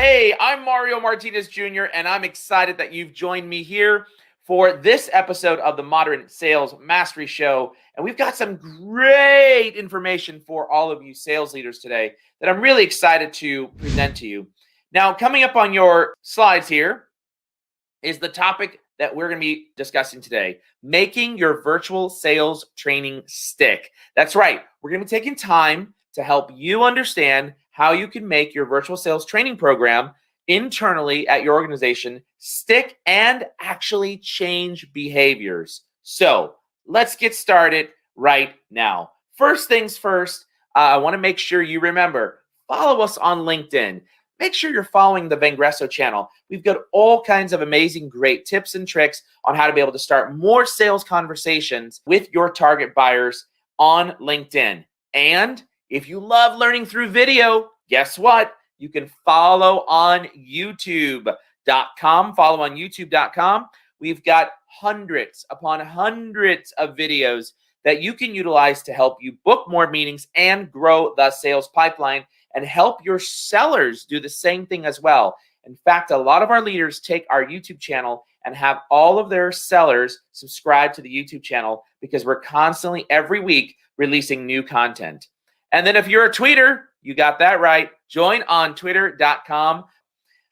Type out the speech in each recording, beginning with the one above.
Hey, I'm Mario Martinez Jr., and I'm excited that you've joined me here for this episode of the Modern Sales Mastery Show. And we've got some great information for all of you sales leaders today that I'm really excited to present to you. Now, coming up on your slides here is the topic that we're going to be discussing today: making your virtual sales training stick. That's right. We're going to be taking time to help you understand how you can make your virtual sales training program internally at your organization stick and actually change behaviors. So let's get started right now. First things first, I want to make sure you remember, follow us on LinkedIn. Make sure you're following the Vengresso channel. We've got all kinds of amazing, great tips and tricks on how to be able to start more sales conversations with your target buyers on LinkedIn. And if you love learning through video, guess what? You can follow on YouTube.com. Follow on YouTube.com. We've got hundreds upon hundreds of videos that you can utilize to help you book more meetings and grow the sales pipeline, and help your sellers do the same thing as well. In fact, a lot of our leaders take our YouTube channel and have all of their sellers subscribe to the YouTube channel because we're constantly every week releasing new content. And then if you're a tweeter, you got that right. Join on twitter.com.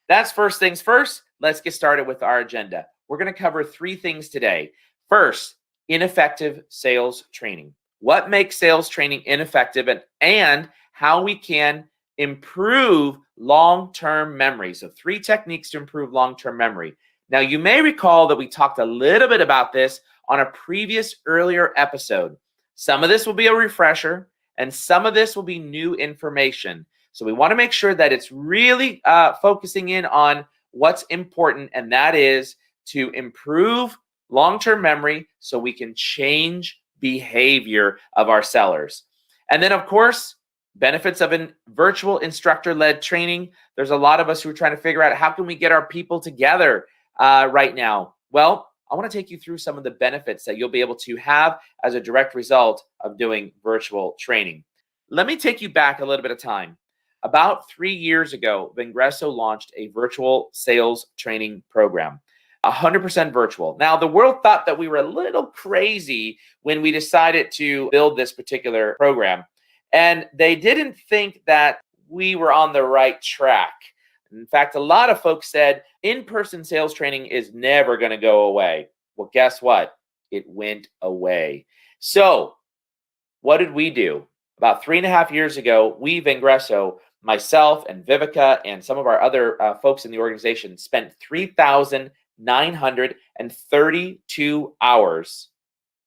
That's first things first. Let's get started with our agenda. We're going to cover three things today. First, ineffective sales training. What makes sales training ineffective, and how we can improve long-term memory. So 3 techniques to improve long-term memory. Now, you may recall that we talked a little bit about this on a previous earlier episode. Some of this will be a refresher, and some of this will be new information. So we want to make sure that it's really focusing in on what's important, and that is to improve long-term memory so we can change behavior of our sellers. And then, of course, benefits of a virtual instructor-led training. There's a lot of us who are trying to figure out how can we get our people together right now. Well, I want to take you through some of the benefits that you'll be able to have as a direct result of doing virtual training. Let me take you back a little bit of time. About 3 years ago, Vengresso launched a virtual sales training program, 100% virtual. Now, the world thought that we were a little crazy when we decided to build this particular program. And they didn't think that we were on the right track. In fact, a lot of folks said in-person sales training is never going to go away. Well, guess what? It went away. So what did we do? About 3.5 years ago, we, Vengresso, myself and Vivica and some of our other folks in the organization, spent 3,932 hours.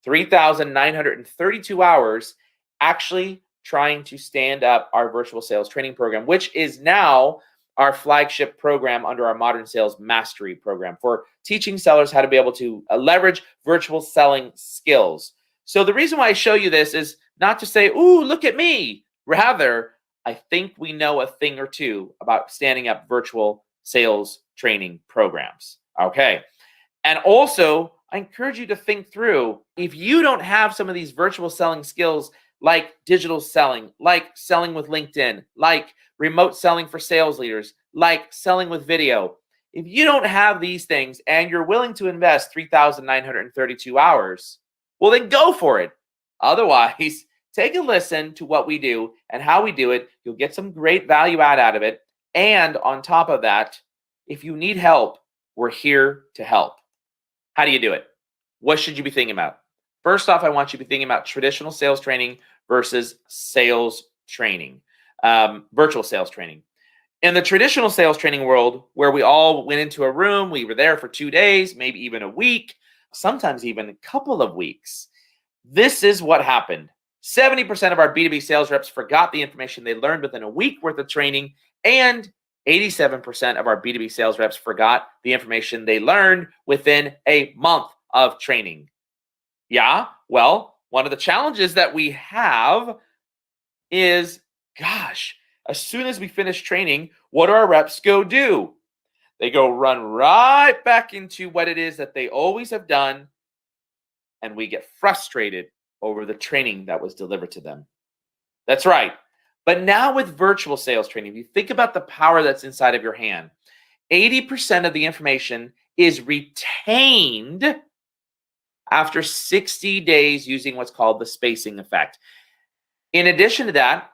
3,932 hours actually trying to stand up our virtual sales training program, which is now our flagship program under our Modern Sales Mastery program for teaching sellers how to be able to leverage virtual selling skills. So the reason why I show you this is not to say, ooh, look at me. Rather, I think we know a thing or two about standing up virtual sales training programs. Okay. And also, I encourage you to think through, if you don't have some of these virtual selling skills, like digital selling, like selling with LinkedIn, like remote selling for sales leaders, like selling with video. If you don't have these things and you're willing to invest 3,932 hours, well, then go for it. Otherwise, take a listen to what we do and how we do it. You'll get some great value add out of it. And on top of that, if you need help, we're here to help. How do you do it? What should you be thinking about? First off, I want you to be thinking about traditional sales training versus sales training, virtual sales training. In the traditional sales training world, where we all went into a room, we were there for 2 days, maybe even a week, sometimes even a couple of weeks. This is what happened. 70% of our B2B sales reps forgot the information they learned within a week worth of training, and 87% of our B2B sales reps forgot the information they learned within a month of training. Yeah, well, one of the challenges that we have is, gosh, as soon as we finish training, what do our reps go do? They go run right back into what it is that they always have done, and we get frustrated over the training that was delivered to them. That's right. But now with virtual sales training, if you think about the power that's inside of your hand, 80% of the information is retained after 60 days using what's called the spacing effect. In addition to that,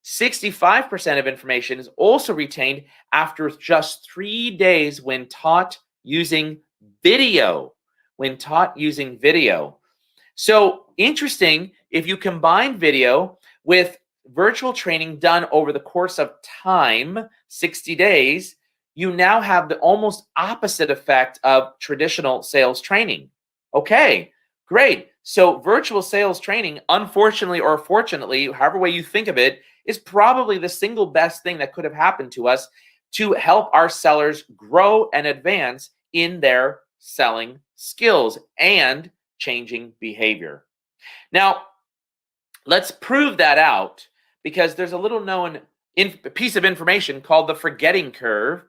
65% of information is also retained after just 3 days when taught using video. So interesting, if you combine video with virtual training done over the course of time, 60 days, you now have the almost opposite effect of traditional sales training. Okay, great. So virtual sales training, unfortunately or fortunately, however way you think of it, is probably the single best thing that could have happened to us to help our sellers grow and advance in their selling skills and changing behavior. Now, let's prove that out because there's a little known piece of information called the forgetting curve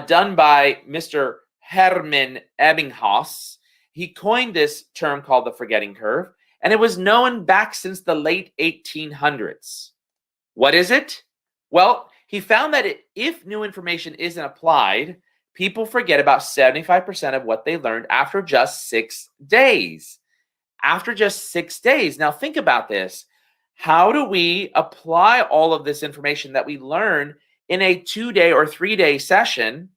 done by Mr. Hermann Ebbinghaus. He coined this term called the forgetting curve, and it was known back since the late 1800s. What is it? Well, he found that if new information isn't applied, people forget about 75% of what they learned after just 6 days. After just 6 days. Now think about this. How do we apply all of this information that we learn in a 2-day or 3-day session,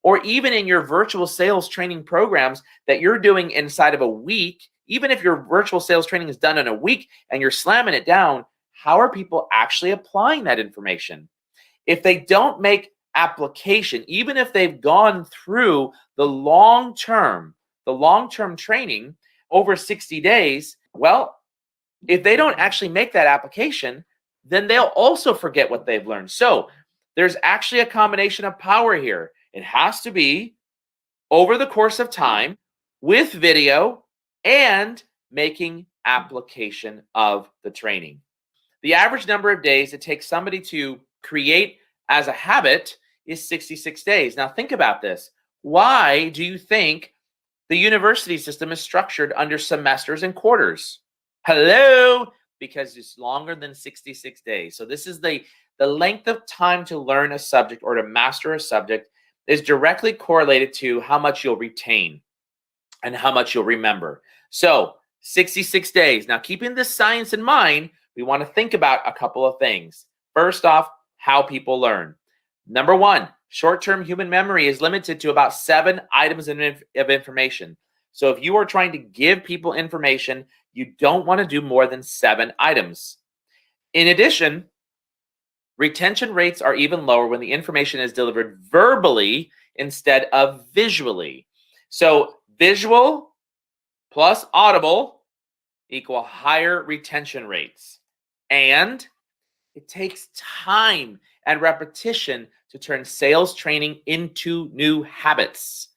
or even in your virtual sales training programs that you're doing inside of a week? Even if your virtual sales training is done in a week and you're slamming it down, how are people actually applying that information? If they don't make application, even if they've gone through the long-term training over 60 days, well, if they don't actually make that application, then they'll also forget what they've learned. So there's actually a combination of power here. It has to be over the course of time with video and making application of the training. The average number of days it takes somebody to create as a habit is 66 days. Now think about this. Why do you think the university system is structured under semesters and quarters? Hello? Because it's longer than 66 days. So this is the length of time to learn a subject or to master a subject is directly correlated to how much you'll retain and how much you'll remember. So 66 days. Now keeping this science in mind, we want to think about a couple of things. First off, how people learn. Number one, short-term human memory is limited to about 7 items of information. So if you are trying to give people information, you don't want to do more than 7 items. In addition, retention rates are even lower when the information is delivered verbally instead of visually. So visual plus audible equal higher retention rates. And it takes time and repetition to turn sales training into new habits.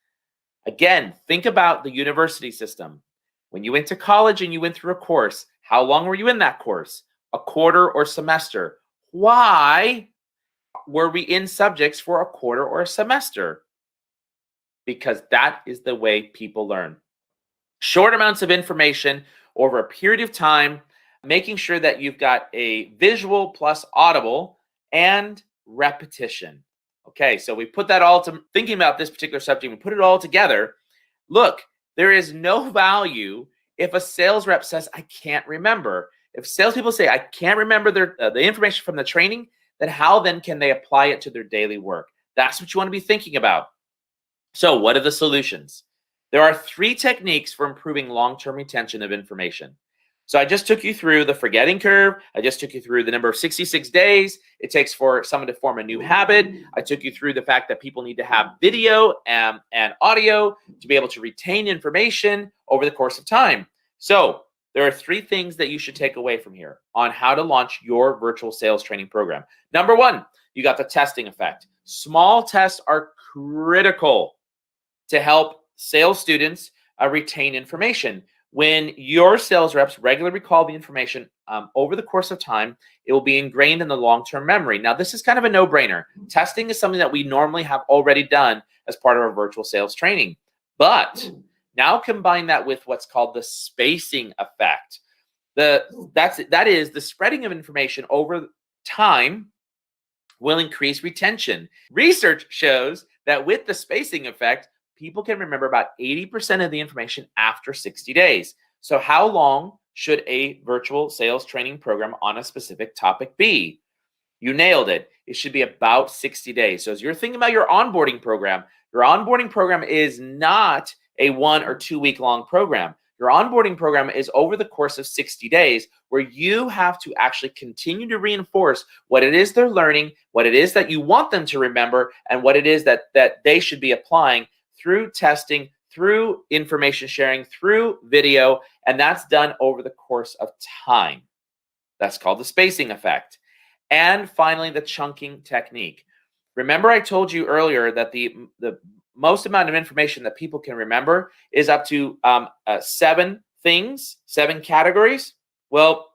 Again, think about the university system. When you went to college and you went through a course, how long were you in that course? A quarter or semester. Why were we in subjects for a quarter or a semester? Because that is the way people learn. Short amounts of information over a period of time, making sure that you've got a visual plus audible and repetition. Okay, so we put that all to thinking about this particular subject, we put it all together. Look, there is no value if a sales rep says, I can't remember. If salespeople say, I can't remember the information from the training, then how then can they apply it to their daily work? That's what you want to be thinking about. So what are the solutions? There are 3 techniques for improving long-term retention of information. So I just took you through the forgetting curve. I just took you through the number of 66 days it takes for someone to form a new habit. I took you through the fact that people need to have video and audio to be able to retain information over the course of time. So there are 3 things that you should take away from here on how to launch your virtual sales training program. Number 1, you got the testing effect. Small tests are critical to help sales students retain information. When your sales reps regularly recall the information over the course of time, it will be ingrained in the long-term memory. Now, this is kind of a no-brainer. Testing is something that we normally have already done as part of our virtual sales training. But now combine that with what's called the spacing effect. That is the spreading of information over time will increase retention. Research shows that with the spacing effect, people can remember about 80% of the information after 60 days. So how long should a virtual sales training program on a specific topic be? You nailed it. It should be about 60 days. So as you're thinking about your onboarding program is not a 1 or 2 week long program. Your onboarding program is over the course of 60 days, where you have to actually continue to reinforce what it is they're learning, what it is that you want them to remember, and what it is that they should be applying through testing, through information sharing, through video, and that's done over the course of time. That's called the spacing effect. And finally, the chunking technique. Remember, I told you earlier that the most amount of information that people can remember is up to 7 things, 7 categories. Well,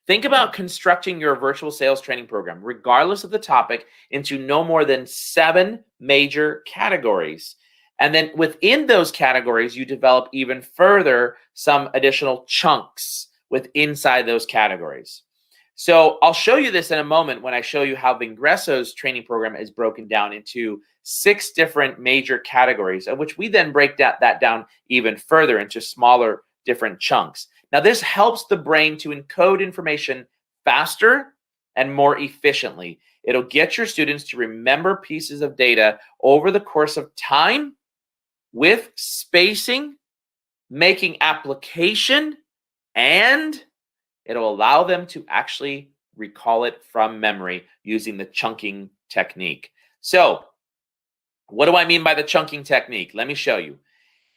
think about constructing your virtual sales training program, regardless of the topic, into no more than 7 major categories. And then within those categories, you develop even further some additional chunks inside those categories. So I'll show you this in a moment when I show you how Vingresso's training program is broken down into 6 different major categories, of which we then break that down even further into smaller different chunks. Now, this helps the brain to encode information faster and more efficiently. It'll get your students to remember pieces of data over the course of time with spacing, making application, and it'll allow them to actually recall it from memory using the chunking technique. So, what do I mean by the chunking technique? Let me show you.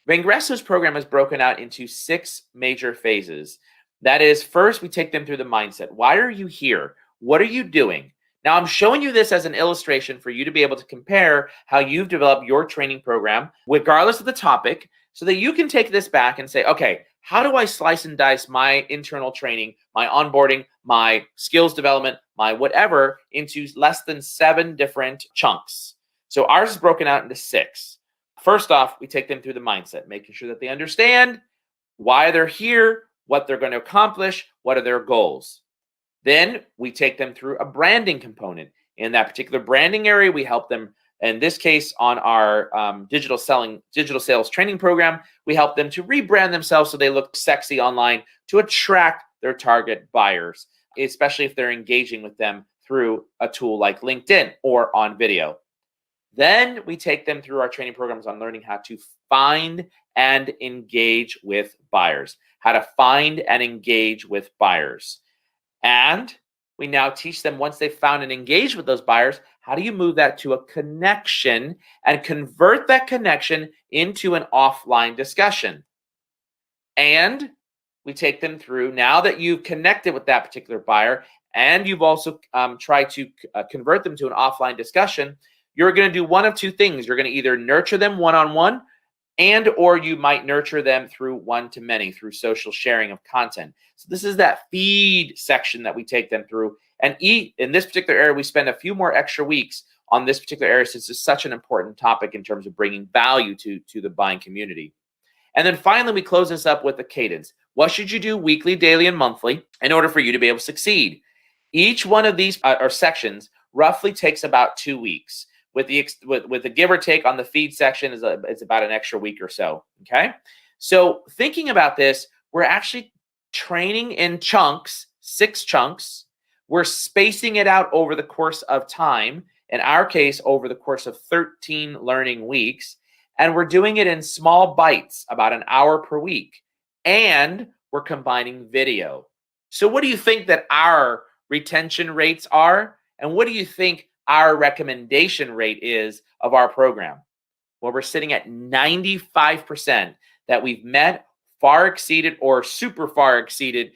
Vingresso's program is broken out into 6 major phases. That is, first, we take them through the mindset. Why are you here? What are you doing? Now, I'm showing you this as an illustration for you to be able to compare how you've developed your training program, regardless of the topic, so that you can take this back and say, okay, how do I slice and dice my internal training, my onboarding, my skills development, my whatever, into less than 7 different chunks? So ours is broken out into 6. First off, we take them through the mindset, making sure that they understand why they're here, what they're going to accomplish, what are their goals. Then we take them through a branding component. In that particular branding area, we help them. In this case, on our digital sales training program, we help them to rebrand themselves so they look sexy online to attract their target buyers, especially if they're engaging with them through a tool like LinkedIn or on video. Then we take them through our training programs on learning how to find and engage with buyers, And we now teach them, once they've found and engaged with those buyers, how do you move that to a connection and convert that connection into an offline discussion? And we take them through, now that you've connected with that particular buyer and you've also tried to convert them to an offline discussion, you're going to do one of 2 things. You're going to either nurture them one-on-one, and or you might nurture them through one-to-many, through social sharing of content. So this is that feed section that we take them through. And in this particular area, we spend a few more extra weeks on this particular area, since it's such an important topic in terms of bringing value to the buying community. And then finally, we close this up with a cadence. What should you do weekly, daily, and monthly in order for you to be able to succeed? Each one of these sections roughly takes about 2 weeks. With the give or take on the feed section it's about an extra week or so. Okay, so thinking about this, we're actually training in chunks, 6 chunks. We're spacing it out over the course of time. In our case, over the course of 13 learning weeks, and we're doing it in small bites, about an hour per week, and we're combining video. So, what do you think that our retention rates are, and what do you think our recommendation rate is of our program? Well, we're sitting at 95% that we've met, far exceeded, or super far exceeded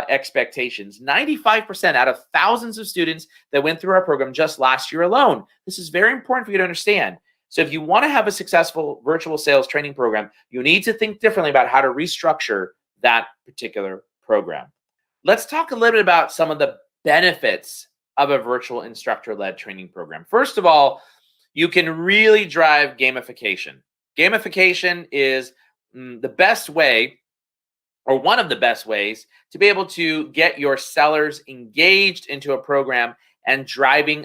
expectations. 95% out of thousands of students that went through our program just last year alone. This is very important for you to understand. So if you want to have a successful virtual sales training program, you need to think differently about how to restructure that particular program. Let's talk a little bit about some of the benefits of a virtual instructor-led training program. First of all, you can really drive gamification. Gamification is the best way or one of the best ways to be able to get your sellers engaged into a program and driving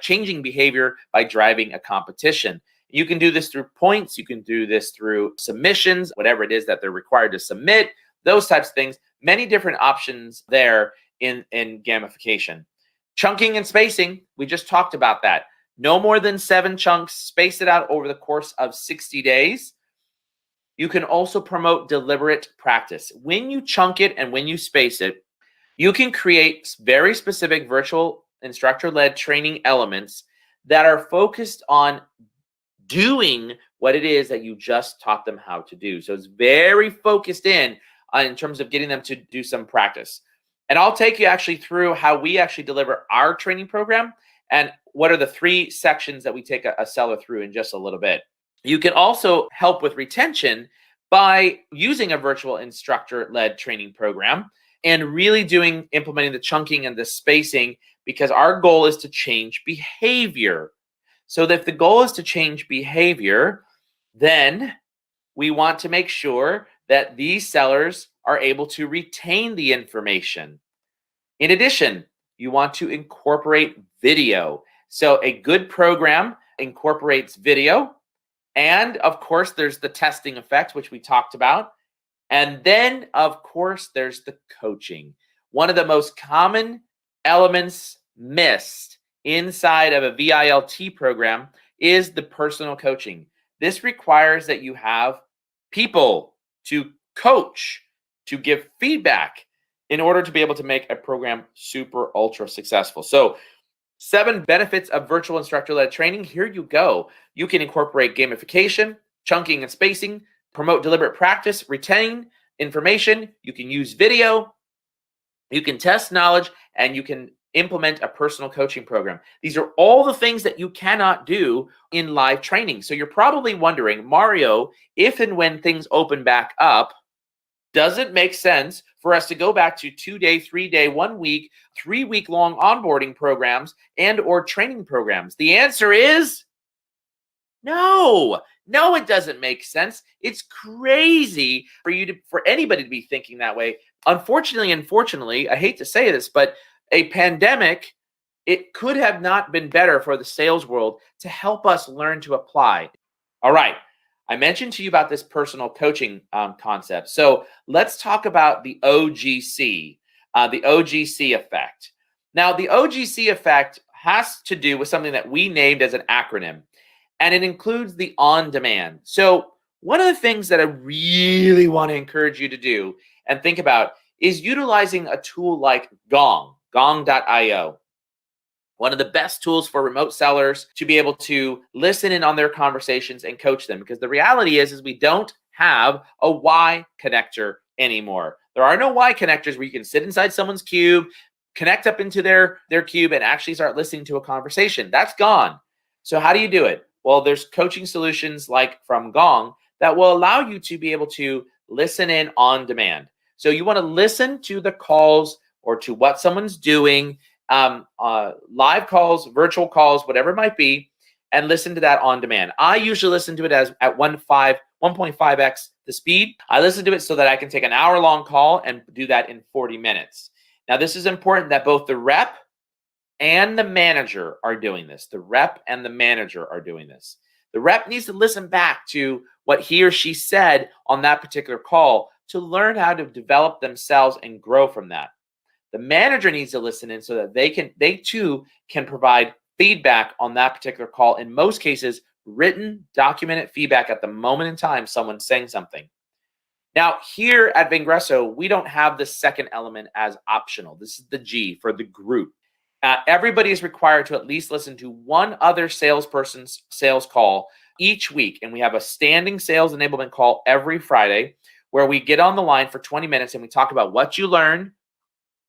changing behavior by driving a competition. You can do this through points. You can do this through submissions, whatever it is that they're required to submit, those types of things. Many different options there in gamification. Chunking and spacing, we just talked about that. No more than 7 chunks, space it out over the course of 60 days. You can also promote deliberate practice. When you chunk it and when you space it, you can create very specific virtual instructor-led training elements that are focused on doing what it is that you just taught them how to do. So it's very focused in terms of getting them to do some practice. And I'll take you actually through how we actually deliver our training program and what are the 3 sections that we take a seller through in just a little bit. You can also help with retention by using a virtual instructor-led training program and really implementing the chunking and the spacing, because our goal is to change behavior. So that if the goal is to change behavior, then we want to make sure that these sellers are able to retain the information. In addition, you want to incorporate video. So a good program incorporates video. And of course, there's the testing effect, which we talked about. And then, of course, there's the coaching. One of the most common elements missed inside of a VILT program is the personal coaching. This requires that you have people to coach, to give feedback in order to be able to make a program super ultra successful. So 7 benefits of virtual instructor-led training. Here you go. You can incorporate gamification, chunking and spacing, promote deliberate practice, retain information. You can use video, you can test knowledge, and you can implement a personal coaching program. These are all the things that you cannot do in live training. So you're probably wondering, Mario, if and when things open back up, does it make sense for us to go back to 2-day, 3-day, 1 week, 3-week long onboarding programs and or training programs? The answer is no. No, it doesn't make sense. It's crazy for anybody to be thinking that way. Unfortunately, I hate to say this, but a pandemic, it could have not been better for the sales world to help us learn to apply. All right. I mentioned to you about this personal coaching concept. So let's talk about the OGC effect. Now, the OGC effect has to do with something that we named as an acronym, and it includes the on-demand. So one of the things that I really want to encourage you to do and think about is utilizing a tool like gong.io. One of the best tools for remote sellers to be able to listen in on their conversations and coach them. Because the reality is we don't have a Y connector anymore. There are no Y connectors where you can sit inside someone's cube, connect up into their cube, and actually start listening to a conversation. That's gone. So how do you do it? Well, there's coaching solutions like from Gong that will allow you to be able to listen in on demand. So you want to listen to the calls or to what someone's doing, live calls, virtual calls, whatever it might be, and listen to that on demand. I usually listen to it at 1.5x the speed. I listen to it so that I can take an hour-long call and do that in 40 minutes. Now, this is important that both the rep and the manager are doing this. The rep and the manager are doing this. The rep needs to listen back to what he or she said on that particular call to learn how to develop themselves and grow from that. The manager needs to listen in so that they too can provide feedback on that particular call. In most cases, written, documented feedback at the moment in time someone's saying something. Now, here at Vingresso, we don't have the second element as optional. This is the G for the group. Everybody is required to at least listen to one other salesperson's sales call each week. And we have a standing sales enablement call every Friday where we get on the line for 20 minutes and we talk about what you learned,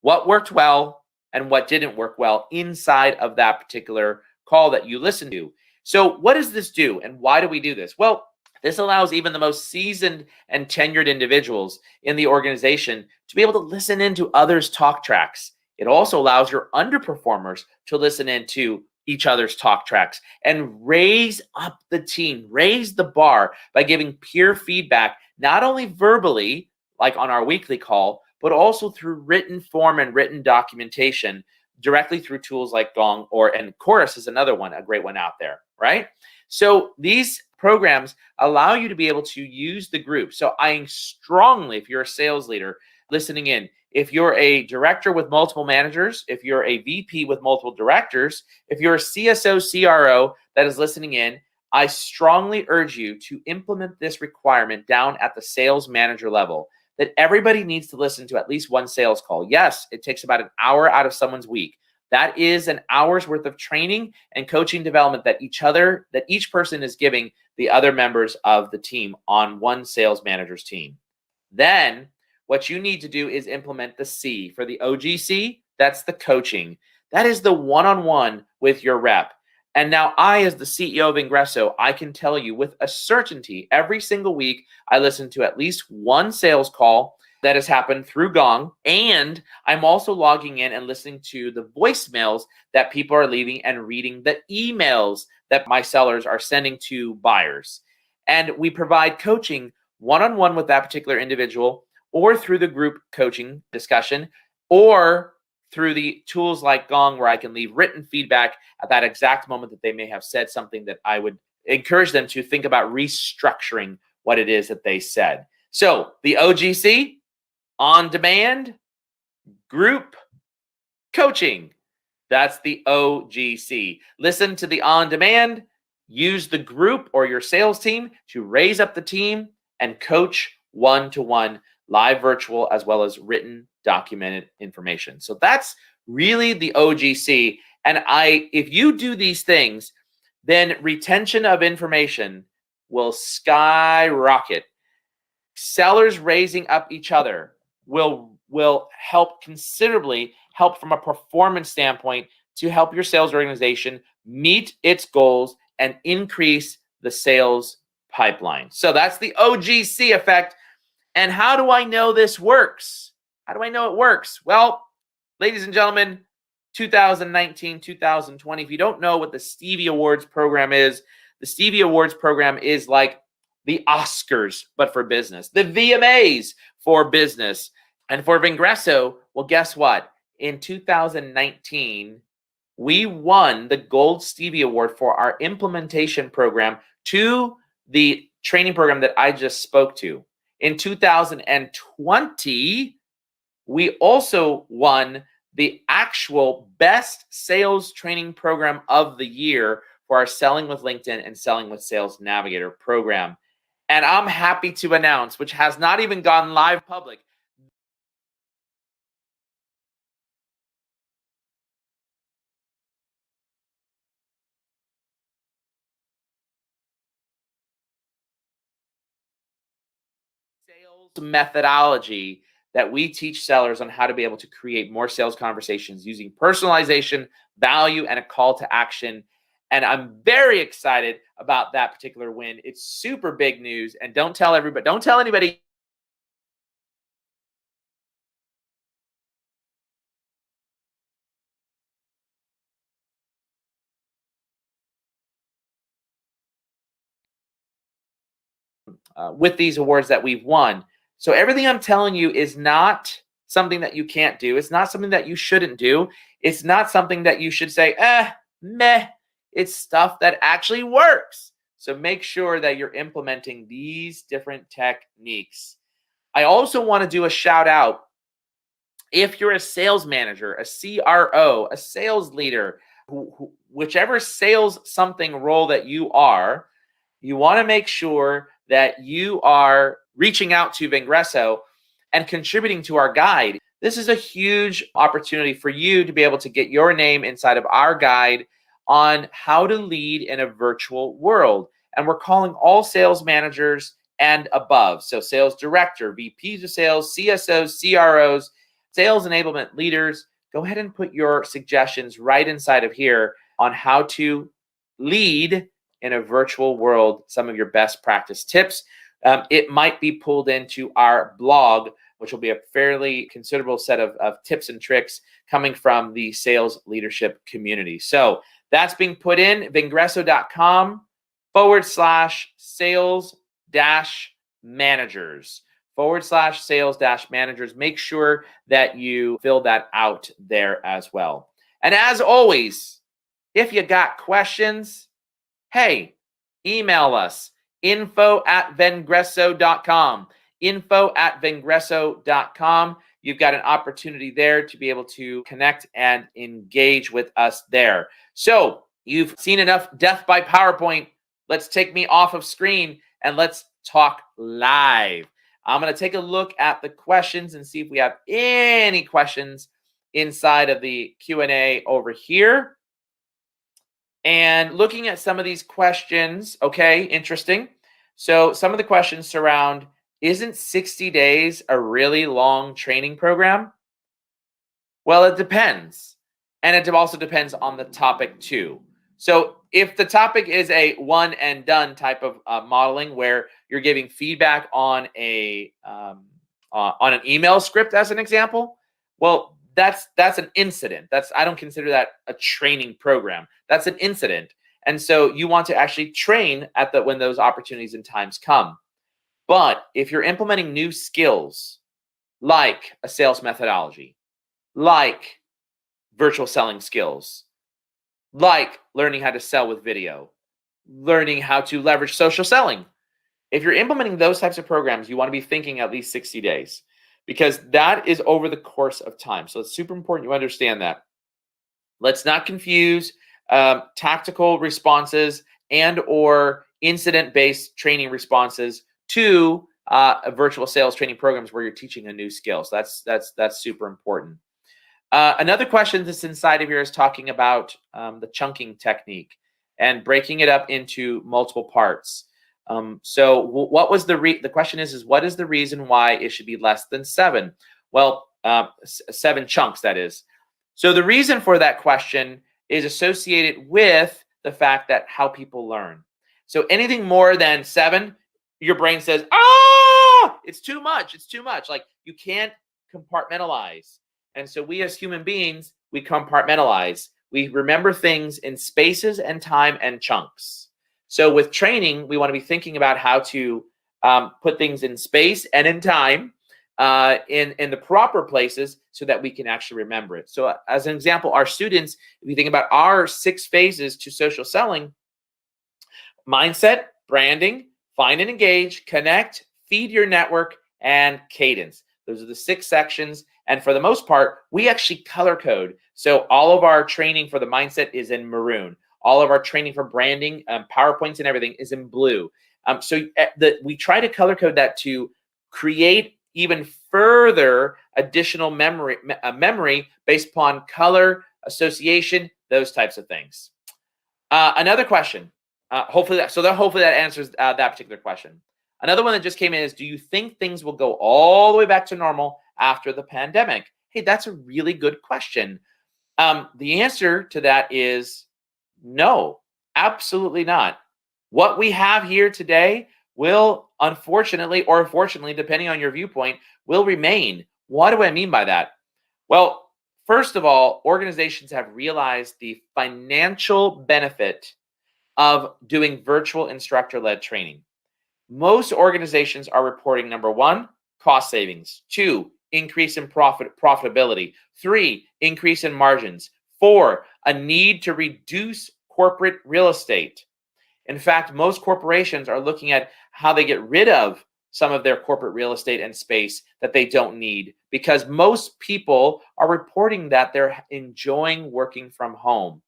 what worked well, and what didn't work well inside of that particular call that you listened to. So what does this do and why do we do this? Well, this allows even the most seasoned and tenured individuals in the organization to be able to listen into others' talk tracks. It also allows your underperformers to listen into each other's talk tracks and raise up the team, raise the bar by giving peer feedback, not only verbally, like on our weekly call, but also through written form and written documentation directly through tools like Gong and Chorus is another one, a great one out there, right? So these programs allow you to be able to use the group. So I strongly, if you're a sales leader listening in, if you're a director with multiple managers, if you're a VP with multiple directors, if you're a CSO, CRO that is listening in, I strongly urge you to implement this requirement down at the sales manager level, that everybody needs to listen to at least one sales call. Yes, it takes about an hour out of someone's week. That is an hour's worth of training and coaching development that each person is giving the other members of the team on one sales manager's team. Then what you need to do is implement the C. For the OGC, that's the coaching. That is the one-on-one with your rep. And now I, as the CEO of Ingresso, I can tell you with a certainty, every single week, I listen to at least one sales call that has happened through Gong. And I'm also logging in and listening to the voicemails that people are leaving and reading the emails that my sellers are sending to buyers. And we provide coaching one-on-one with that particular individual, or through the group coaching discussion, or through the tools like Gong, where I can leave written feedback at that exact moment that they may have said something that I would encourage them to think about restructuring what it is that they said. So the OGC, on demand, group coaching. That's the OGC. Listen to the on demand, use the group or your sales team to raise up the team and coach one-to-one, live, virtual, as well as written, documented information. So that's really the OGC. And if you do these things, then retention of information will skyrocket. Sellers raising up each other will help considerably, help from a performance standpoint to help your sales organization meet its goals and increase the sales pipeline. So that's the OGC effect. And how do I know this works? How do I know it works? Well, ladies and gentlemen, 2019, 2020, if you don't know what the Stevie Awards program is, the Stevie Awards program is like the Oscars, but for business, the VMAs for business. And for Ingresso, well, guess what? In 2019, we won the Gold Stevie Award for our implementation program to the training program that I just spoke to. In 2020, we also won the actual best sales training program of the year for our Selling with LinkedIn and Selling with Sales Navigator program. And I'm happy to announce, which has not even gone live public, sales methodology that we teach sellers on how to be able to create more sales conversations using personalization, value, and a call to action. And I'm very excited about that particular win. It's super big news. And don't tell anybody. With these awards that we've won. So everything I'm telling you is not something that you can't do. It's not something that you shouldn't do. It's not something that you should say, meh. It's stuff that actually works. So make sure that you're implementing these different techniques. I also want to do a shout out. If you're a sales manager, a CRO, a sales leader, whichever sales something role that you are, you want to make sure that you are reaching out to Ingresso and contributing to our guide. This is a huge opportunity for you to be able to get your name inside of our guide on how to lead in a virtual world. And we're calling all sales managers and above. So sales director, VPs of sales, CSOs, CROs, sales enablement leaders. Go ahead and put your suggestions right inside of here on how to lead in a virtual world, some of your best practice tips. It might be pulled into our blog, which will be a fairly considerable set of tips and tricks coming from the sales leadership community. So that's being put in Ingresso.com/sales-managers /sales-managers. Make sure that you fill that out there as well. And as always, if you got questions, hey, email us, info@vengresso.com, info@vengresso.com. You've got an opportunity there to be able to connect and engage with us there. So you've seen enough death by PowerPoint. Let's take me off of screen and let's talk live. I'm going to take a look at the questions and see if we have any questions inside of the Q&A over here. And looking at some of these questions, okay, interesting. So some of the questions surround, isn't 60 days a really long training program? Well, it depends. And it also depends on the topic too. So if the topic is a one and done type of modeling where you're giving feedback on an email script as an example, well, that's an incident. I don't consider that a training program. That's an incident. And so you want to actually train when those opportunities and times come. But if you're implementing new skills like a sales methodology, like virtual selling skills, like learning how to sell with video, learning how to leverage social selling. If you're implementing those types of programs, you want to be thinking at least 60 days because that is over the course of time. So it's super important you understand that. Let's not confuse tactical responses and or incident-based training responses to virtual sales training programs where you're teaching a new skill. So that's super important. Another question that's inside of here is talking about the chunking technique and breaking it up into multiple parts. So what was the question is what is the reason why it should be less than 7? Well, 7 chunks, that is. So the reason for that question is associated with the fact that how people learn. So anything more than 7, your brain says, it's too much. It's too much. Like you can't compartmentalize. And so we as human beings, we compartmentalize. We remember things in spaces and time and chunks. So with training, we want to be thinking about how to put things in space and in time in the proper places so that we can actually remember it. So as an example, our students, if you think about our 6 phases to social selling: mindset, branding, find and engage, connect, feed your network, and cadence. Those are the 6 sections. And for the most part, we actually color code. So all of our training for the mindset is in maroon. All of our training for branding, PowerPoints and everything is in blue. So we try to color code that to create even further additional memory based upon color, association, those types of things. Another question. Hopefully that answers that particular question. Another one that just came in is, do you think things will go all the way back to normal after the pandemic? Hey, that's a really good question. The answer to that is no, absolutely not. What we have here today will, unfortunately or fortunately, depending on your viewpoint, will remain. What do I mean by that? Well, first of all, organizations have realized the financial benefit of doing virtual instructor-led training. Most organizations are reporting, number 1, cost savings; 2, increase in profitability; 3, increase in margins; 4, a need to reduce corporate real estate. In fact, most corporations are looking at how they get rid of some of their corporate real estate and space that they don't need, because most people are reporting that they're enjoying working from home.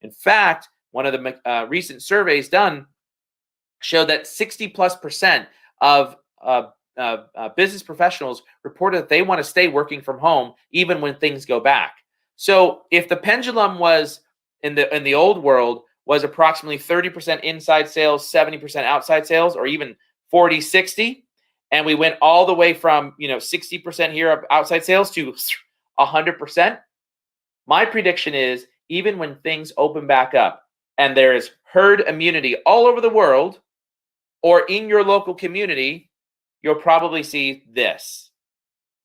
In fact, one of the recent surveys done showed that 60+% of business professionals reported that they want to stay working from home even when things go back. So if the pendulum was in the old world was approximately 30% inside sales, 70% outside sales, or even 40-60, and we went all the way from 60% here of outside sales to 100%, my prediction is even when things open back up and there is herd immunity all over the world or in your local community, you'll probably see this.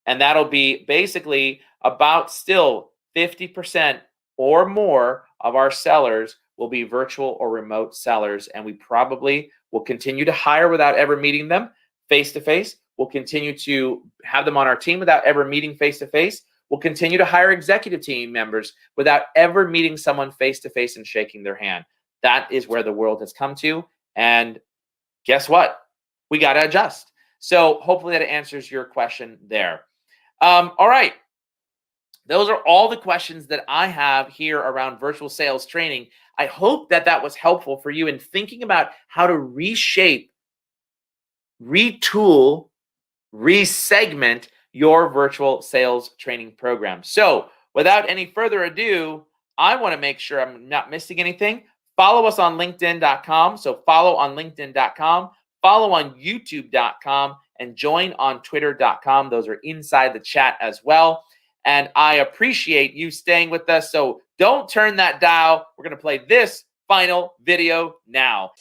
And that'll be basically about still 50% or more of our sellers will be virtual or remote sellers. And we probably will continue to hire without ever meeting them face to face. We'll continue to have them on our team without ever meeting face-to-face. We'll continue to hire executive team members without ever meeting someone face-to-face and shaking their hand. That is where the world has come to. And guess what? We got to adjust. So hopefully that answers your question there. All right. Those are all the questions that I have here around virtual sales training. I hope that that was helpful for you in thinking about how to reshape, retool, resegment your virtual sales training program. So without any further ado, I want to make sure I'm not missing anything. Follow us on LinkedIn.com. So follow on LinkedIn.com, follow on YouTube.com, and join on Twitter.com. Those are inside the chat as well. And I appreciate you staying with us. So don't turn that dial. We're going to play this final video now.